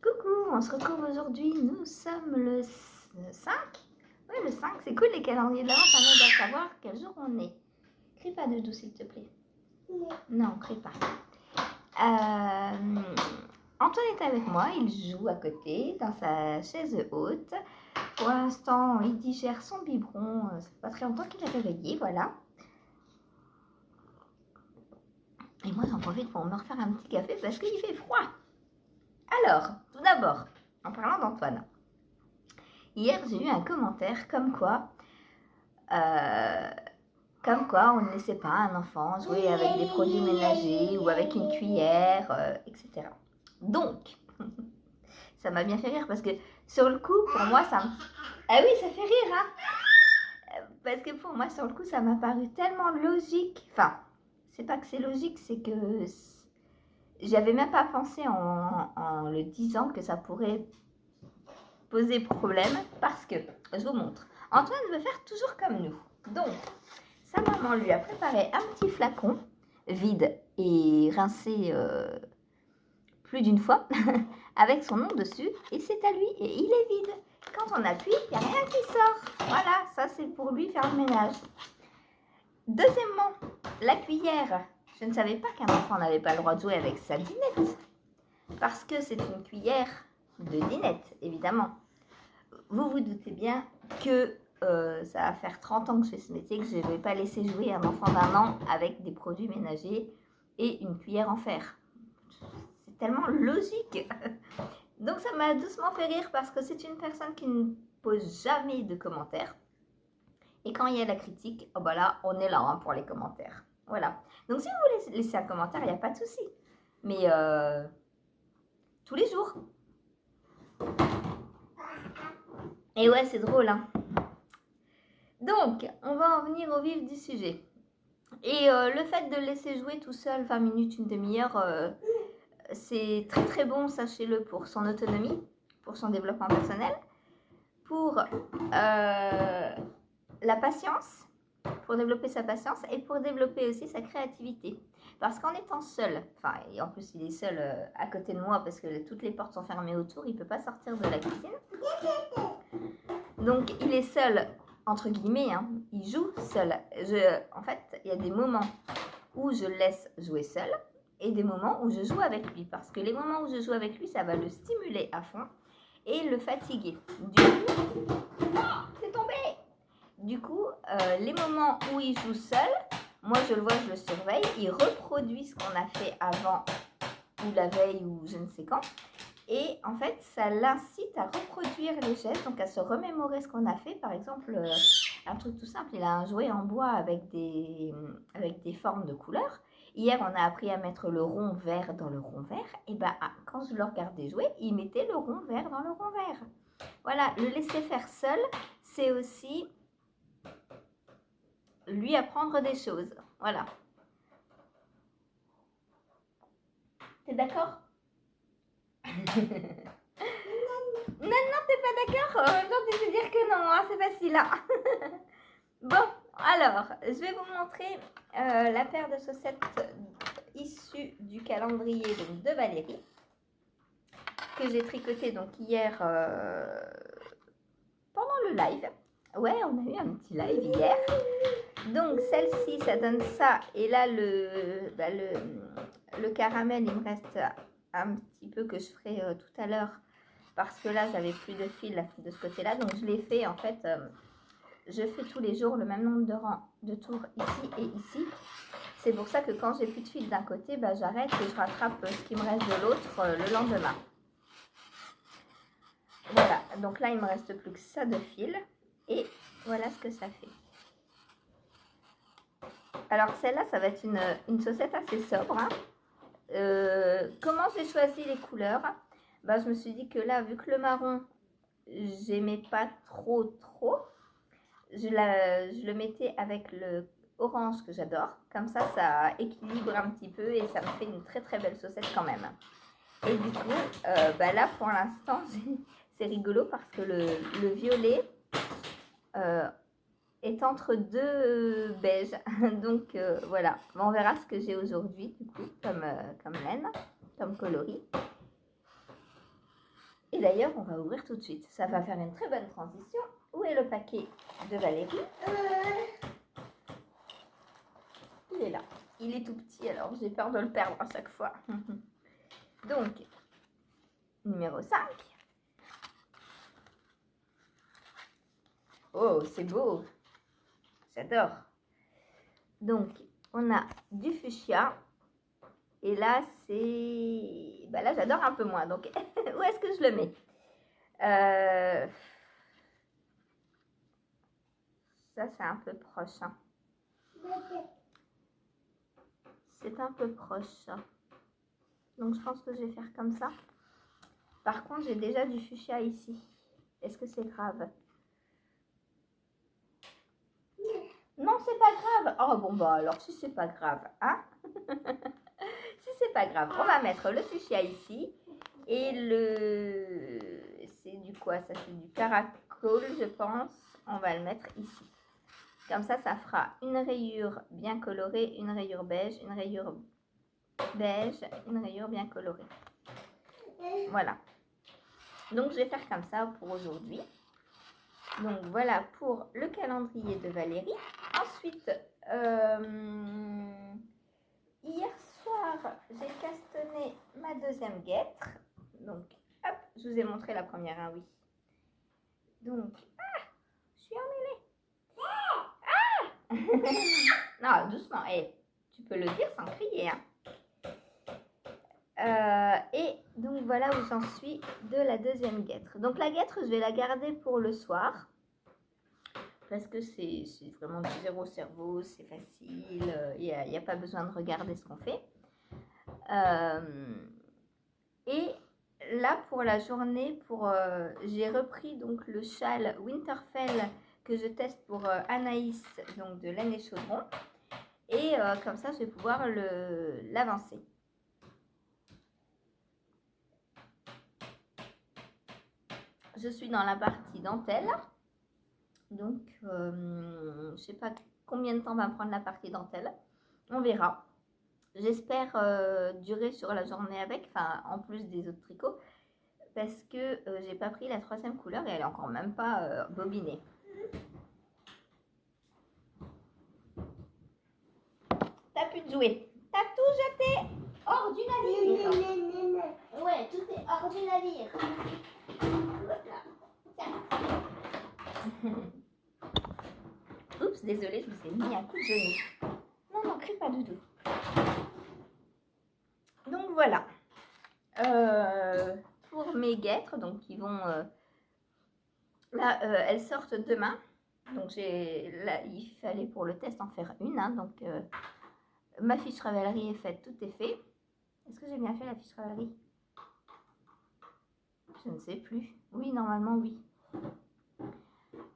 Coucou, on se retrouve aujourd'hui, nous sommes le 5. Oui, le 5, c'est cool les calendriers de l'avant, ça m'aide à savoir quel jour on est. Crie pas de doux s'il te plaît. Non, crie pas. Antoine est avec moi, il joue à côté dans sa chaise haute. Pour l'instant, il digère son biberon, ça fait pas très longtemps qu'il est réveillé, voilà. Et moi j'en profite pour me refaire un petit café parce qu'il fait froid. Alors, tout d'abord, en parlant d'Antoine. Hier, j'ai eu un commentaire comme quoi on ne laissait pas un enfant jouer avec des produits ménagers ou avec une cuillère, etc. Donc, ça m'a bien fait rire parce que sur le coup, pour moi, ça me... Ah oui, ça fait rire, hein. Parce que pour moi, sur le coup, ça m'a paru tellement logique. Enfin, c'est pas que c'est logique, c'est que j'avais même pas pensé en le disant que ça pourrait poser problème parce que, je vous montre, Antoine veut faire toujours comme nous. Donc, sa maman lui a préparé un petit flacon vide et rincé plus d'une fois avec son nom dessus et c'est à lui et il est vide. Quand on appuie, il n'y a rien qui sort. Voilà, ça c'est pour lui faire le ménage. Deuxièmement, la cuillère. Je ne savais pas qu'un enfant n'avait pas le droit de jouer avec sa dinette parce que c'est une cuillère de dinette, évidemment. Vous vous doutez bien que ça va faire 30 ans que je fais ce métier, que je ne vais pas laisser jouer un enfant d'1 an avec des produits ménagers et une cuillère en fer. C'est tellement logique. Donc ça m'a doucement fait rire parce que c'est une personne qui ne pose jamais de commentaires. Et quand il y a la critique, oh bah là, on est là hein, pour les commentaires. Voilà. Donc si vous voulez laisser un commentaire, il n'y a pas de souci. Mais tous les jours. Et ouais, c'est drôle, hein. Donc, on va en venir au vif du sujet. Et le fait de le laisser jouer tout seul 20 minutes, une demi-heure, c'est très très bon, sachez-le, pour son autonomie, pour son développement personnel, pour la patience, pour développer sa patience et pour développer aussi sa créativité. Parce qu'en étant seul, enfin, et en plus il est seul à côté de moi parce que toutes les portes sont fermées autour, il ne peut pas sortir de la cuisine. Donc il est seul, entre guillemets, hein, il joue seul. En fait, il y a des moments où je le laisse jouer seul et des moments où je joue avec lui. Parce que les moments où je joue avec lui, ça va le stimuler à fond et le fatiguer. Du coup, c'est tombé. Du coup, les moments où il joue seul, moi je le vois, je le surveille, il reproduit ce qu'on a fait avant ou la veille ou je ne sais quand. Et en fait, ça l'incite à reproduire les gestes, donc à se remémorer ce qu'on a fait. Par exemple, un truc tout simple, il a un jouet en bois avec des formes de couleurs. Hier, on a appris à mettre le rond vert dans le rond vert. Et bien, quand je le regardais jouer, il mettait le rond vert dans le rond vert. Voilà, le laisser faire seul, c'est aussi lui apprendre des choses. Voilà. T'es d'accord? Non, t'es pas d'accord? Non, tu veux dire que non, hein, c'est facile. Hein. Bon, alors, je vais vous montrer la paire de chaussettes issues du calendrier donc, de Valérie, que j'ai tricoté donc hier pendant le live. Ouais, on a eu un petit live hier. Donc, celle-ci, ça donne ça. Et là, le caramel, il me reste un petit peu que je ferai tout à l'heure. Parce que là, j'avais plus de fil de ce côté-là. Donc, je l'ai fait, en fait, je fais tous les jours le même nombre de tours ici et ici. C'est pour ça que quand j'ai plus de fil d'un côté, bah, j'arrête et je rattrape ce qui me reste de l'autre le lendemain. Voilà, donc là, il me reste plus que ça de fil. Et voilà ce que ça fait. Alors, celle-là, ça va être une chaussette assez sobre. Hein. Comment j'ai choisi les couleurs? Bah, je me suis dit que là, vu que le marron, j'aimais pas trop, je le mettais avec le orange que j'adore. Comme ça, ça équilibre un petit peu et ça me fait une très très belle chaussette quand même. Et du coup, bah là, pour l'instant, c'est rigolo parce que le violet est entre deux beiges. Donc voilà, on verra ce que j'ai aujourd'hui du coup comme laine, comme coloris. Et d'ailleurs, on va ouvrir tout de suite. Ça va faire une très bonne transition. Où est le paquet de Valérie? Il est là. Il est tout petit, alors j'ai peur de le perdre à chaque fois. Donc, numéro 5. Oh, c'est beau. J'adore. Donc, on a du fuchsia. Et là, c'est... Bah là, j'adore un peu moins. Donc, où est-ce que je le mets? Ça, c'est un peu proche. Hein. C'est un peu proche. Donc, je pense que je vais faire comme ça. Par contre, j'ai déjà du fuchsia ici. Est-ce que c'est grave? Non, c'est pas grave. Oh, bon, bah alors, si c'est pas grave, hein? Si c'est pas grave, on va mettre le fuchsia ici. Et le... C'est du quoi? Ça, c'est du caracol, je pense. On va le mettre ici. Comme ça fera une rayure bien colorée, une rayure beige, une rayure beige, une rayure bien colorée. Voilà. Donc, je vais faire comme ça pour aujourd'hui. Donc, voilà pour le calendrier de Valérie. Ensuite, hier soir, j'ai castonné ma deuxième guêtre. Donc, hop, je vous ai montré la première, hein, oui. Donc, je suis emmêlée. Non, doucement, hey, tu peux le dire sans crier, hein. Et donc voilà où j'en suis de la deuxième guêtre. Donc la guêtre, je vais la garder pour le soir. Parce que c'est vraiment du zéro cerveau, c'est facile, il n'y a pas besoin de regarder ce qu'on fait. Et là pour la journée, j'ai repris donc le châle Winterfell que je teste pour Anaïs, donc de l'année Chaudron. Et comme ça, je vais pouvoir l'avancer. Je suis dans la partie dentelle. Donc, je ne sais pas combien de temps va me prendre la partie dentelle. On verra. J'espère durer sur la journée avec, enfin, en plus des autres tricots. Parce que j'ai pas pris la troisième couleur et elle est encore même pas bobinée. T'as plus de jouets. T'as tout jeté hors du navire. Ouais, tout est hors du navire. Hop là. Tiens. Oups, désolée, je vous ai mis un coup de genou. Non, non, crie pas, Doudou. Donc voilà. Pour mes guêtres, donc qui vont... là, elles sortent demain. Donc là, il fallait pour le test en faire une. Hein, donc ma fiche Ravelry est faite, tout est fait. Est-ce que j'ai bien fait la fiche Ravelry? Je ne sais plus. Oui, normalement, oui.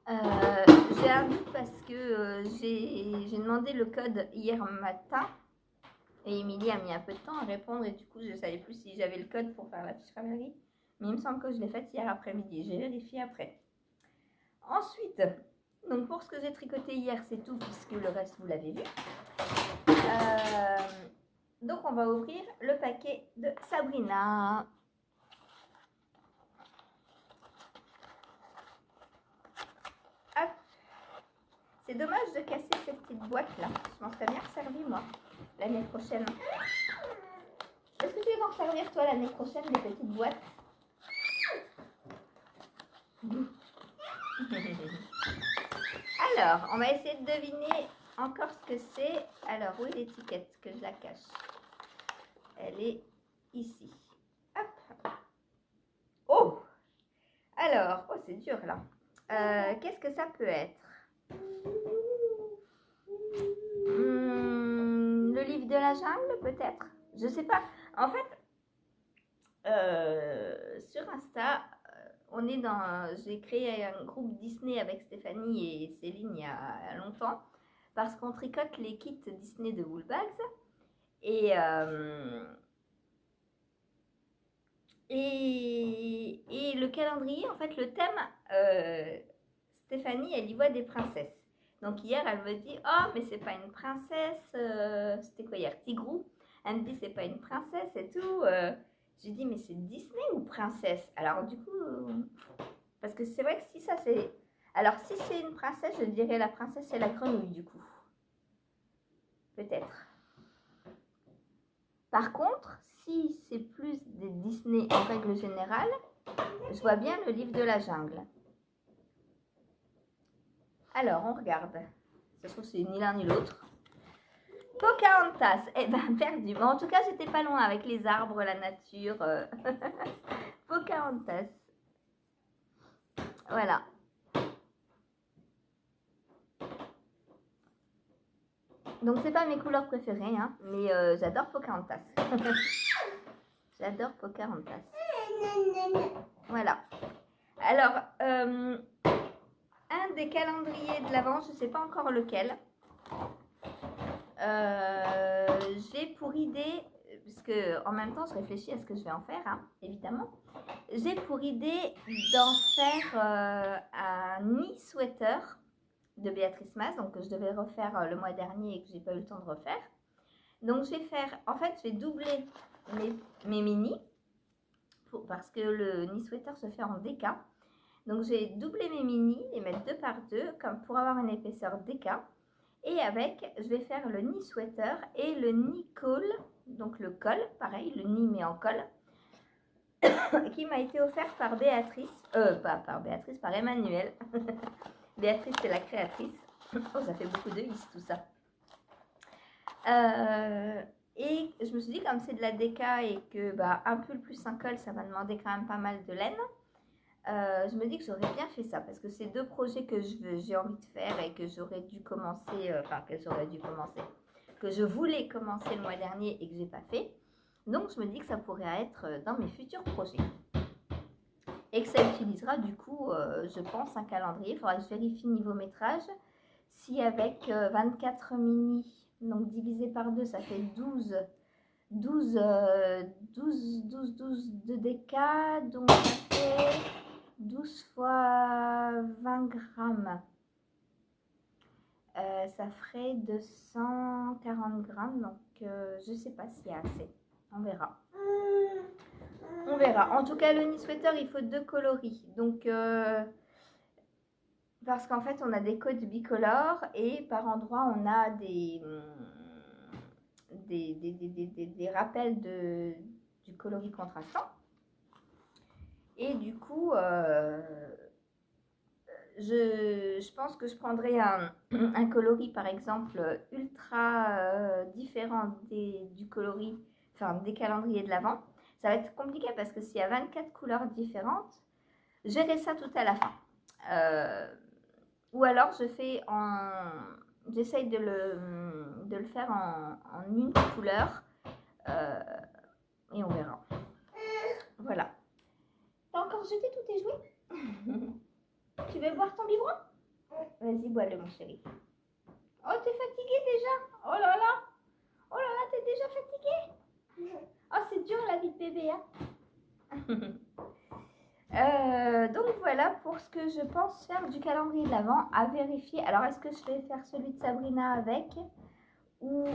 J'ai un doute parce que j'ai demandé le code hier matin et Émilie a mis un peu de temps à répondre et du coup je ne savais plus si j'avais le code pour faire la fiche Ravelry, mais il me semble que je l'ai faite hier après-midi, j'ai vérifié après. Ensuite, donc pour ce que j'ai tricoté hier c'est tout puisque le reste vous l'avez vu. Donc on va ouvrir le paquet de Sabrina. C'est dommage de casser cette petite boîte là. Je m'en serais bien servi moi l'année prochaine. Est-ce que tu vas en servir toi l'année prochaine des petites boîtes? Alors, on va essayer de deviner encore ce que c'est. Alors, où est l'étiquette que je la cache? Elle est ici. Hop. Oh! Alors, oh c'est dur là. Qu'est-ce que ça peut être? Le livre de la jungle, peut-être? Je sais pas. En fait, sur Insta, j'ai créé un groupe Disney avec Stéphanie et Céline il y a longtemps parce qu'on tricote les kits Disney de Woolbags et le calendrier, en fait, le thème, Stéphanie, elle y voit des princesses. Donc hier, elle me dit, oh, mais c'est pas une princesse, c'était quoi hier, Tigrou. Elle me dit, c'est pas une princesse et tout. Je J'ai dit, mais c'est Disney ou princesse? Alors du coup, parce que c'est vrai que si ça c'est... Alors si c'est une princesse, je dirais la princesse et la grenouille du coup. Peut-être. Par contre, si c'est plus des Disney en règle générale, je vois bien le livre de la jungle. Alors, on regarde. Ça se trouve, c'est ni l'un ni l'autre. Pocahontas. Eh ben, perdu. Mais en tout cas, j'étais pas loin avec les arbres, la nature. Pocahontas. Voilà. Donc, c'est pas mes couleurs préférées, hein, mais j'adore Pocahontas. J'adore Pocahontas. Voilà. Alors, un des calendriers de l'Avent, je ne sais pas encore lequel. J'ai pour idée, parce que en même temps, je réfléchis à ce que je vais en faire, hein, évidemment. J'ai pour idée d'en faire un e-sweater de Béatrice Mas, donc que je devais refaire le mois dernier et que j'ai pas eu le temps de refaire. Donc, je vais faire, en fait, je vais doubler mes mini, parce que le e-sweater se fait en DK. Donc, j'ai doublé mes mini, les mettre 2 par 2, comme pour avoir une épaisseur DK. Et avec, je vais faire le knee sweater et le knee col, donc le col, pareil, le knee mais en col, qui m'a été offert par Béatrice, pas par Béatrice, par Emmanuel. Béatrice, c'est la créatrice. Oh, ça fait beaucoup de is tout ça. Et je me suis dit, comme c'est de la DK et que un pull plus un col, ça va demander quand même pas mal de laine. Je me dis que j'aurais bien fait ça parce que c'est 2 projets que j'ai envie de faire et que j'aurais dû commencer, que je voulais commencer le mois dernier et que j'ai pas fait. Donc je me dis que ça pourrait être dans mes futurs projets et que ça utilisera du coup, je pense, un calendrier. Il faudra que je vérifie niveau métrage. Si avec 24 mini, donc divisé par 2, ça fait 12 de DK, donc ça fait 12 fois 20 grammes, ça ferait 240 grammes, donc je sais pas s'il y a assez, on verra. On verra. En tout cas, le knee sweater, il faut 2 coloris, donc parce qu'en fait, on a des codes bicolores et par endroit, on a des rappels du coloris contrastant. Et du coup, je pense que je prendrai un coloris, par exemple, ultra différent du coloris, enfin des calendriers de l'Avent. Ça va être compliqué parce que s'il y a 24 couleurs différentes, je verrai ça tout à la fin. Ou alors j'essaye de le faire en une couleur et on verra. Voilà. T'as encore jeté tous tes jouets? Tu veux boire ton biberon? Vas-y, bois-le, mon chéri. Oh, t'es fatigué déjà? Oh là là! Oh là là, t'es déjà fatigué? Oh, c'est dur la vie de bébé, hein? Donc voilà pour ce que je pense faire du calendrier de l'Avent, à vérifier. Alors, est-ce que je vais faire celui de Sabrina avec ou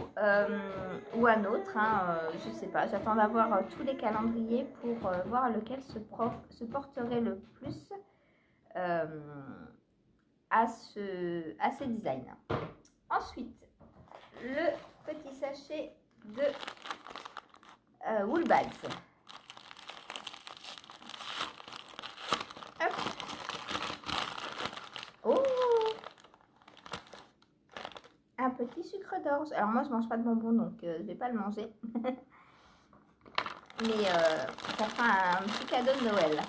un autre, hein, je sais pas. J'attends d'avoir tous les calendriers pour voir lequel se porterait le plus à ces designs. Ensuite, le petit sachet de Woolbags. Hop. Oh, un petit sucre d'orge. Alors moi, je mange pas de bonbons, donc je vais pas le manger. Mais ça fera un petit cadeau de Noël.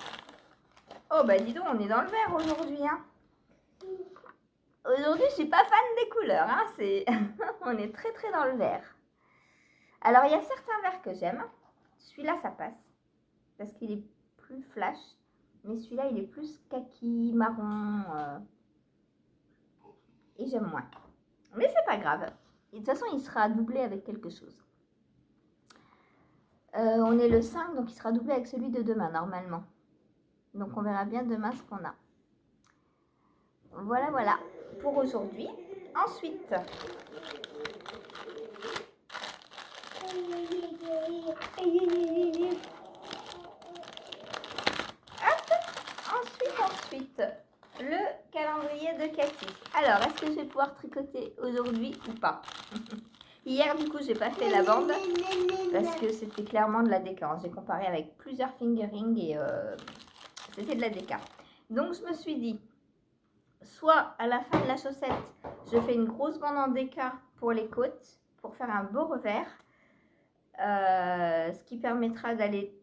Oh bah dis donc, on est dans le vert aujourd'hui, hein. Aujourd'hui, je suis pas fan des couleurs, hein. On est très très dans le vert. Alors, il y a certains verts que j'aime. Celui-là, ça passe. Parce qu'il est plus flash. Mais celui-là, il est plus kaki, marron. Et j'aime moins. Mais c'est pas grave. Et de toute façon, il sera doublé avec quelque chose. On est le 5, donc il sera doublé avec celui de demain, normalement. Donc, on verra bien demain ce qu'on a. Voilà, voilà. Pour aujourd'hui. Ensuite, calendrier de Cathy. Alors, est-ce que je vais pouvoir tricoter aujourd'hui ou pas? Hier, du coup, j'ai pas fait la bande parce que c'était clairement de la déca. J'ai comparé avec plusieurs fingerings et c'était de la déca. Donc, je me suis dit, soit à la fin de la chaussette, je fais une grosse bande en déca pour les côtes, pour faire un beau revers, ce qui permettra d'aller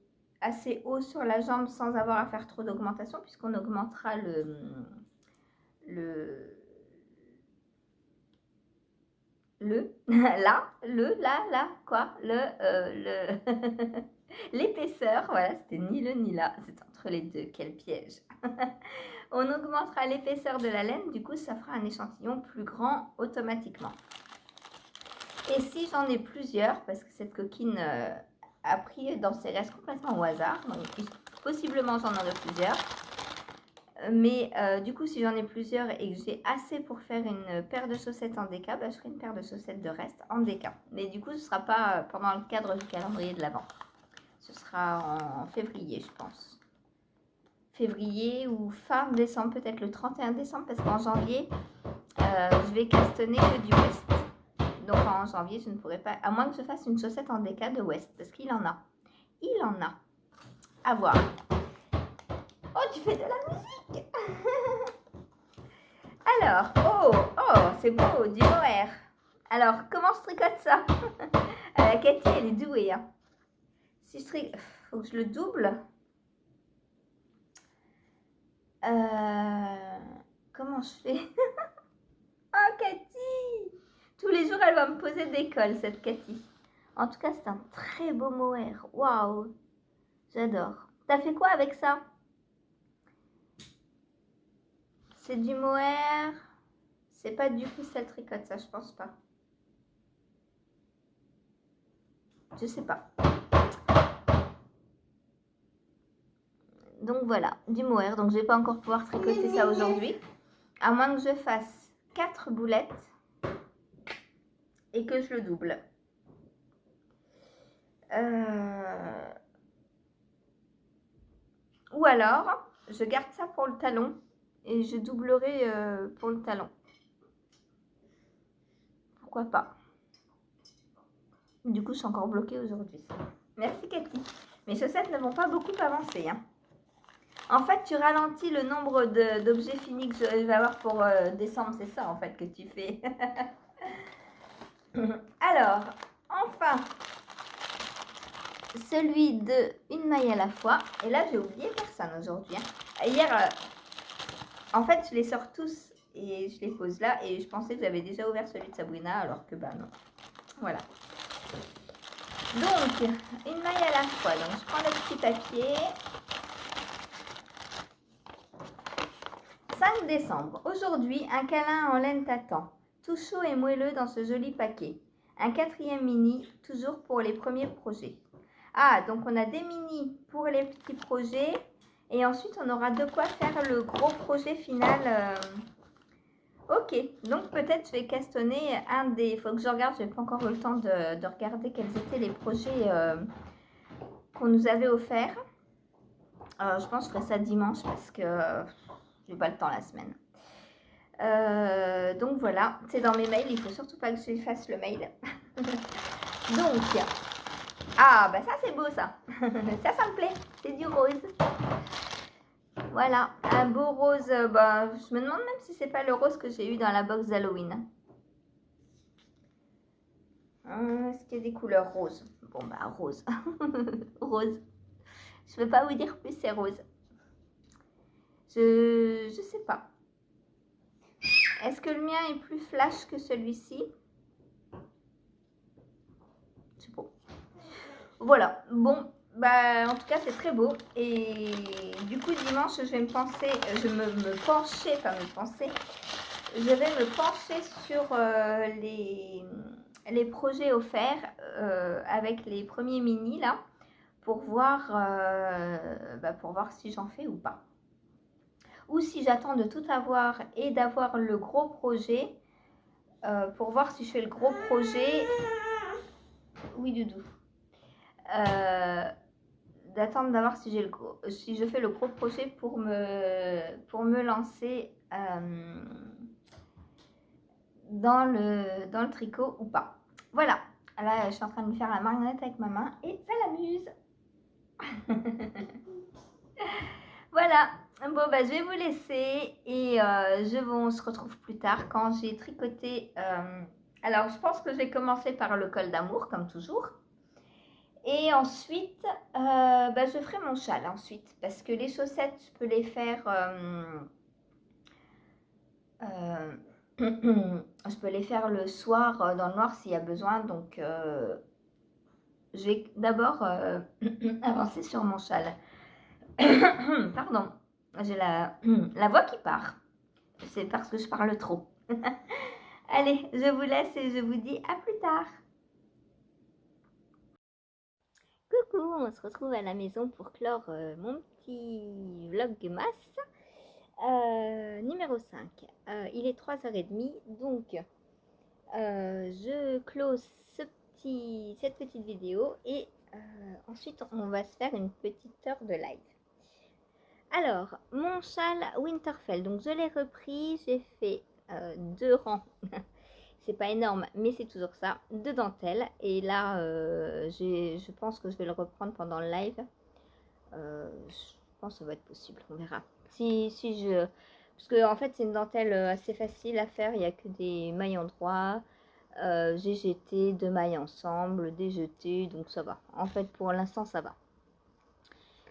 assez haut sur la jambe sans avoir à faire trop d'augmentation, puisqu'on augmentera l'épaisseur, voilà, c'était ni le ni là, c'est entre les deux, quel piège. On augmentera l'épaisseur de la laine, du coup ça fera un échantillon plus grand automatiquement. Et si j'en ai plusieurs, parce que cette coquine a pris dans ses restes complètement au hasard, donc possiblement j'en aurai plusieurs. Mais du coup, si j'en ai plusieurs et que j'ai assez pour faire une paire de chaussettes en déca, bah, je ferai une paire de chaussettes de reste en déca. Mais du coup, ce ne sera pas pendant le cadre du calendrier de l'Avent. Ce sera en février, je pense. Février ou fin décembre, peut-être le 31 décembre, parce qu'en janvier, je vais castonner que du West. Donc en janvier, je ne pourrai pas, à moins que je fasse une chaussette en déca de West, parce qu'il en a. Il en a. À voir. Oh, tu fais de la musique. Alors, oh, c'est beau, du mohair. Alors, comment je tricote ça? Cathy, elle est douée. Hein. Si je tricote, faut que je le double. Comment je fais? Oh, Cathy! Tous les jours, elle va me poser des cols, cette Cathy. En tout cas, c'est un très beau mohair. Waouh! J'adore. T'as fait quoi avec ça? C'est du mohair. C'est pas du cristal tricote, ça, je pense pas. Je sais pas. Donc voilà, du mohair. Donc je vais pas encore pouvoir tricoter ça aujourd'hui. À moins que je fasse 4 boulettes et que je le double. Ou alors, je garde ça pour le talon et je doublerai pour le talon. Pourquoi pas? Du coup, je suis encore bloquée aujourd'hui. Merci Cathy. Mes chaussettes ne vont pas beaucoup avancer. Hein. En fait, tu ralentis le nombre d'objets finis que je vais avoir pour décembre. C'est ça en fait que tu fais. Alors, enfin, celui de une maille à la fois. Et là, j'ai oublié personne aujourd'hui. Hein. Hier, en fait, je les sors tous et je les pose là. Et je pensais que j'avais déjà ouvert celui de Sabrina, alors que bah non. Voilà. Donc, une maille à la fois. Donc, je prends le petit papier. 5 décembre. Aujourd'hui, un câlin en laine t'attend. Tout chaud et moelleux dans ce joli paquet. Un 4e mini, toujours pour les premiers projets. Ah, donc on a des mini pour les petits projets. Et ensuite, on aura de quoi faire le gros projet final. Ok, donc peut-être je vais castonner un des... Il faut que je regarde, je n'ai pas encore eu le temps de regarder quels étaient les projets qu'on nous avait offerts. Je pense que je ferai ça dimanche parce que je n'ai pas le temps la semaine. Donc voilà, c'est dans mes mails, il faut surtout pas que je fasse le mail. Donc, ah bah ça c'est beau ça. Ça me plaît, c'est du rose. Voilà, un beau rose, bah, je me demande même si c'est pas le rose que j'ai eu dans la box d'Halloween. Est-ce qu'il y a des couleurs roses? Bon bah rose. Rose. Je ne peux pas vous dire plus, c'est rose. Je sais pas. Est-ce que le mien est plus flash que celui-ci? C'est beau. Voilà. Bon, bah en tout cas c'est très beau. Et du coup dimanche je vais me pencher, je vais me pencher sur les projets offerts avec les premiers mini là pour voir si j'en fais ou pas. Ou si j'attends de tout avoir et d'avoir le gros projet pour voir si je fais le gros projet. Oui, Doudou. d'attendre d'avoir si si je fais le gros projet pour me lancer dans le tricot ou pas. Voilà, là je suis en train de faire la marionnette avec ma main et ça l'amuse. Voilà, bon bah je vais vous laisser et on se retrouve plus tard quand j'ai tricoté. Alors je pense que je vais commencer par le col d'amour comme toujours. Et ensuite, bah, je ferai mon châle ensuite parce que les chaussettes, je peux les faire. Je peux les faire le soir dans le noir s'il y a besoin. Donc, je vais d'abord avancer sur mon châle. Pardon, j'ai la voix qui part. C'est parce que je parle trop. Allez, je vous laisse et je vous dis à plus tard. Coucou, on se retrouve à la maison pour clore mon petit vlogmas numéro 5. Il est 3h30, donc je close cette petite vidéo et ensuite on va se faire une petite heure de live. Alors, mon châle Winterfell, donc je l'ai repris, j'ai fait 2 rangs. C'est pas énorme, mais c'est toujours ça, de dentelle. Et là, je pense que je vais le reprendre pendant le live. Je pense que ça va être possible, on verra. Parce que en fait, c'est une dentelle assez facile à faire, il n'y a que des mailles endroits. J'ai jeté 2 mailles ensemble, des jetés, donc ça va. En fait, pour l'instant, ça va.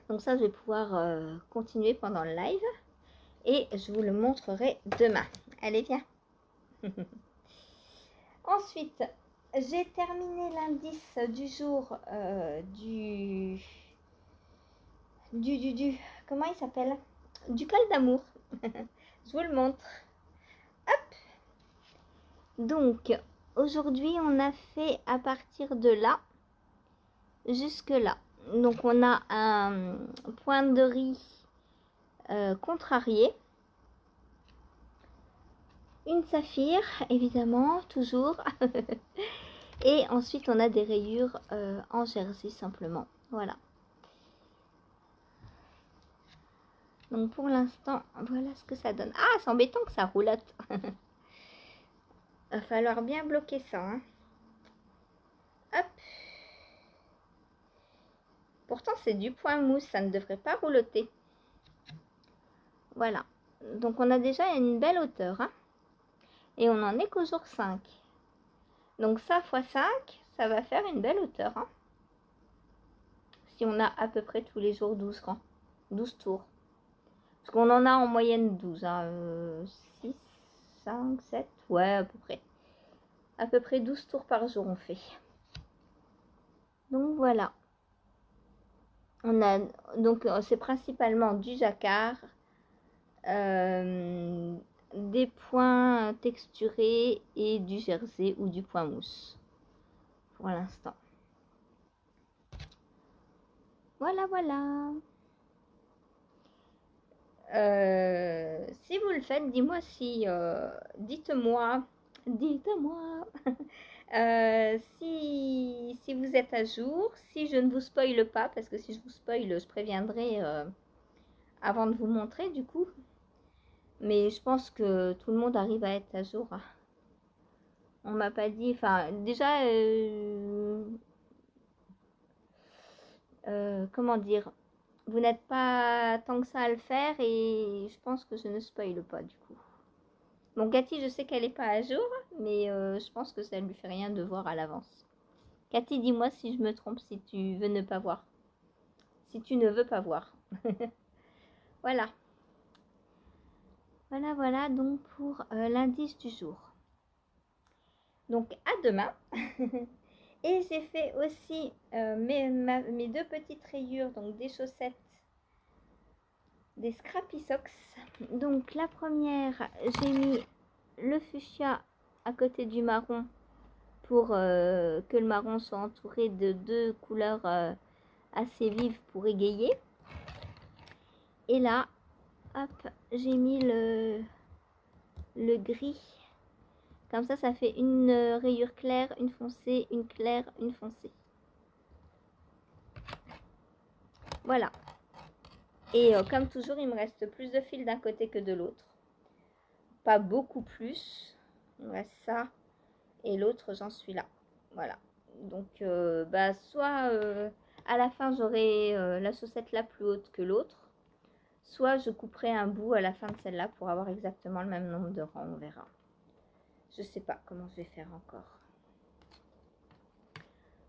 Donc ça, je vais pouvoir continuer pendant le live. Et je vous le montrerai demain. Allez, viens. Ensuite, j'ai terminé l'indice du jour comment il s'appelle? Du col d'amour. Je vous le montre. Hop. Donc, aujourd'hui, on a fait à partir de là jusque là. Donc, on a un point de riz contrarié. Une saphir, évidemment, toujours. Et ensuite, on a des rayures en jersey simplement. Voilà. Donc, pour l'instant, voilà ce que ça donne. Ah, c'est embêtant que ça roulotte. Va falloir bien bloquer ça. Hein. Hop. Pourtant, c'est du point mousse. Ça ne devrait pas roulotter. Voilà. Donc, on a déjà une belle hauteur. Hein. Et on n'en est qu'au jour 5. Donc, ça x 5, ça va faire une belle hauteur. Hein. Si on a à peu près tous les jours 12 rangs. 12 tours. Parce qu'on en a en moyenne 12. Hein. 6, 5, 7. Ouais, à peu près. À peu près 12 tours par jour on fait. Donc, voilà. Donc c'est principalement du jacquard, des points texturés et du jersey ou du point mousse pour l'instant. Voilà, voilà. Si vous le faites, dis-moi si... dites-moi si vous êtes à jour, si je ne vous spoile pas, parce que si je vous spoile, je préviendrai avant de vous montrer du coup. Mais je pense que tout le monde arrive à être à jour. On m'a pas dit, enfin déjà, comment dire, vous n'êtes pas tant que ça à le faire et je pense que je ne spoile pas du coup. Bon, Cathy, je sais qu'elle n'est pas à jour, mais je pense que ça ne lui fait rien de voir à l'avance. Cathy, dis-moi si je me trompe, si tu veux ne pas voir. Si tu ne veux pas voir. Voilà. Voilà, voilà, donc pour l'indice du jour. Donc, à demain. Et j'ai fait aussi mes 2 petites rayures, donc des chaussettes, des Scrappy Socks. Donc, la première, j'ai mis le fuchsia à côté du marron pour que le marron soit entouré de 2 couleurs assez vives pour égayer. Et là, hop, j'ai mis le gris. Comme ça fait une rayure claire, une foncée, une claire, une foncée. Voilà. Et comme toujours, il me reste plus de fil d'un côté que de l'autre. Pas beaucoup plus. Il me reste ça. Et l'autre, j'en suis là. Voilà. Donc, soit à la fin, j'aurai la chaussette la plus haute que l'autre. Soit je couperai un bout à la fin de celle-là pour avoir exactement le même nombre de rangs. On verra. Je sais pas comment je vais faire encore.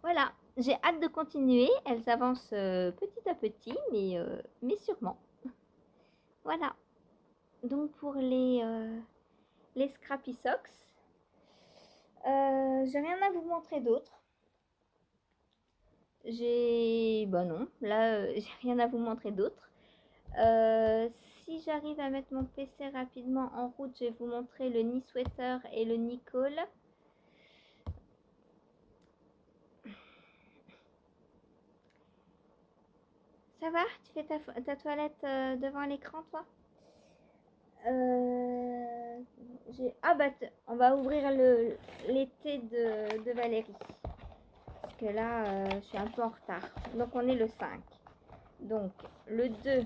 Voilà. J'ai hâte de continuer. Elles avancent petit à petit, mais sûrement. Voilà. Donc, pour les Scrappy Socks, j'ai rien à vous montrer d'autre. Non, là, j'ai rien à vous montrer d'autre. Si j'arrive à mettre mon PC rapidement en route, je vais vous montrer le knee sweater et le knee call. Ça va? Tu fais ta toilette devant l'écran, toi? On va ouvrir l'été de Valérie. Parce que là, je suis un peu en retard. Donc, on est le 5. Donc, le 2.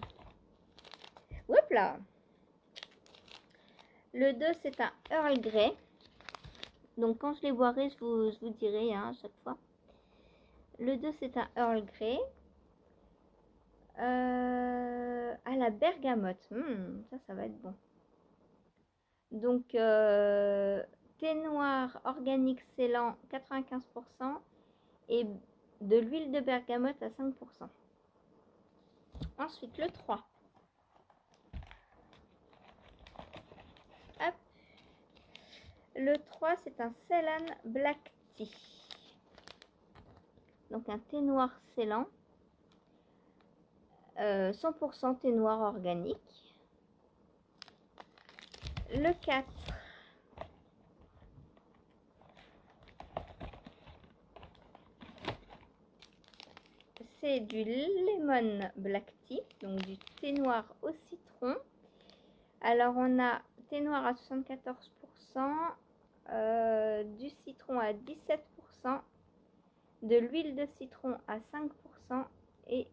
Hop là! Le 2, c'est un Earl Grey. Donc, quand je les boirai, je vous dirai à chaque fois. Le 2, c'est un Earl Grey. À la bergamote. Ça va être bon. Donc, thé noir organique scellant 95% et de l'huile de bergamote à 5%. Ensuite, le 3. Hop. Le 3, c'est un Ceylon Black Tea. Donc, un thé noir scellant. 100% thé noir organique. Le 4. C'est du lemon black tea, donc du thé noir au citron. Alors on a thé noir à 74%, du citron à 17%, de l'huile de citron à 5% et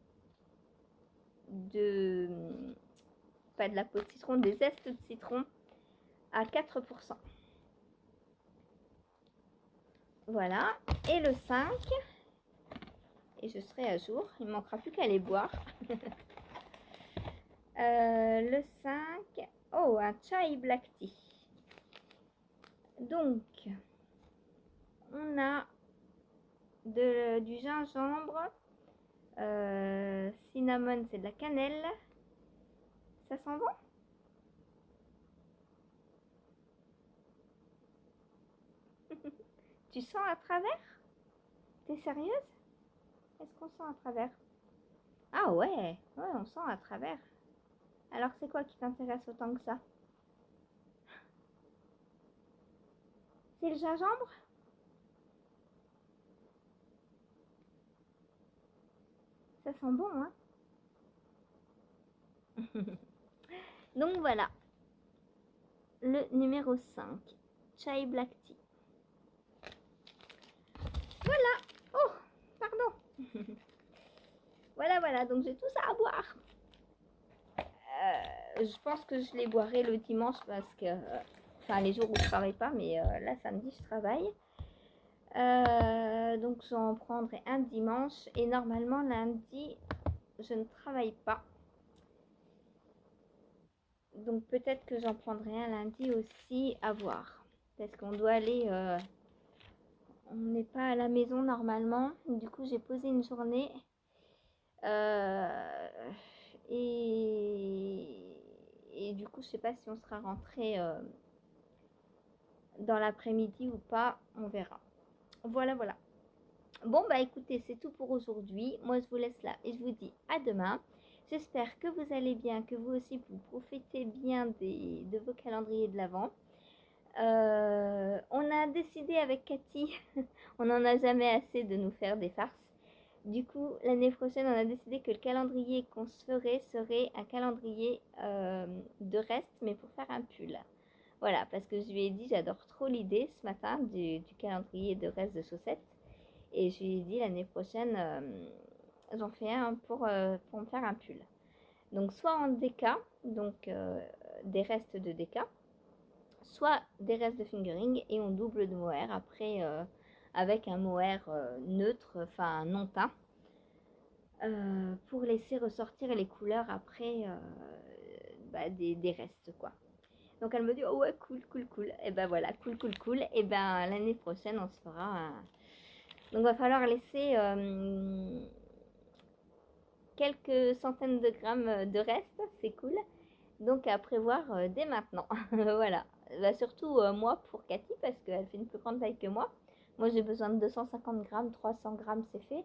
pas de la peau de citron, des zestes de citron à 4%. Voilà, et le 5, et je serai à jour, il ne manquera plus qu'à les boire. Le 5, oh, un chai black tea. Donc, on a du gingembre, cinnamon, c'est de la cannelle. Ça sent bon? Tu sens à travers? T'es sérieuse? Est-ce qu'on sent à travers? Ah ouais, on sent à travers. Alors c'est quoi qui t'intéresse autant que ça? C'est le gingembre? Ça sent bon, hein? Donc voilà, le numéro 5, chai black tea. Voilà. Oh, pardon. Voilà, donc j'ai tout ça à boire. Je pense que je les boirai le dimanche parce que, enfin les jours où je travaille pas, mais là samedi je travaille. Donc j'en prendrai un dimanche et normalement lundi je ne travaille pas. Donc peut-être que j'en prendrai un lundi aussi, à voir. Parce qu'on doit aller, on n'est pas à la maison normalement. Du coup j'ai posé une journée. Et du coup je sais pas si on sera rentré dans l'après-midi ou pas, on verra. Voilà. Bon bah écoutez, c'est tout pour aujourd'hui. Moi je vous laisse là et je vous dis à demain. J'espère que vous allez bien, que vous aussi vous profitez bien de vos calendriers de l'Avent. On a décidé avec Cathy, on n'en a jamais assez de nous faire des farces. Du coup, l'année prochaine, on a décidé que le calendrier qu'on se ferait serait un calendrier de reste, mais pour faire un pull. Voilà, parce que je lui ai dit, j'adore trop l'idée ce matin du calendrier de reste de chaussettes. Et je lui ai dit l'année prochaine, j'en fais un pour me faire un pull. Donc soit en déca, donc des restes de déca, soit des restes de fingering et on double de mohair après avec un mohair neutre, enfin non teint, pour laisser ressortir les couleurs après des restes quoi. Donc elle me dit oh ouais cool cool cool et ben voilà cool cool cool et ben l'année prochaine on se fera donc va falloir laisser quelques centaines de grammes de restes, c'est cool. Donc à prévoir dès maintenant. Voilà. Bah, surtout moi pour Cathy parce qu'elle fait une plus grande taille que moi. Moi j'ai besoin de 250 grammes, 300 grammes c'est fait.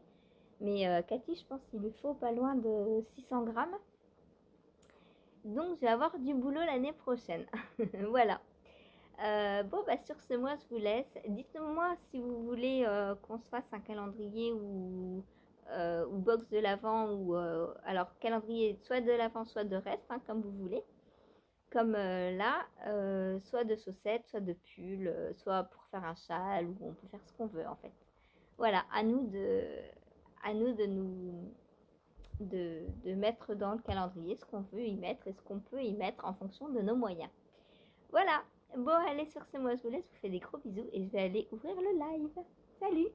Mais Cathy je pense qu'il lui faut pas loin de 600 grammes. Donc je vais avoir du boulot l'année prochaine. Voilà. Bon bah sur ce moi je vous laisse. Dites-moi si vous voulez qu'on se fasse un calendrier ou box de l'avant ou alors calendrier soit de l'avant soit de reste hein, comme vous voulez. Comme là, soit de chaussettes, soit de pulls, soit pour faire un châle, ou on peut faire ce qu'on veut en fait. Voilà, à nous de mettre dans le calendrier ce qu'on veut y mettre et ce qu'on peut y mettre en fonction de nos moyens. Voilà, bon allez sur ce, moi je vous laisse, je vous fais des gros bisous et je vais aller ouvrir le live. Salut!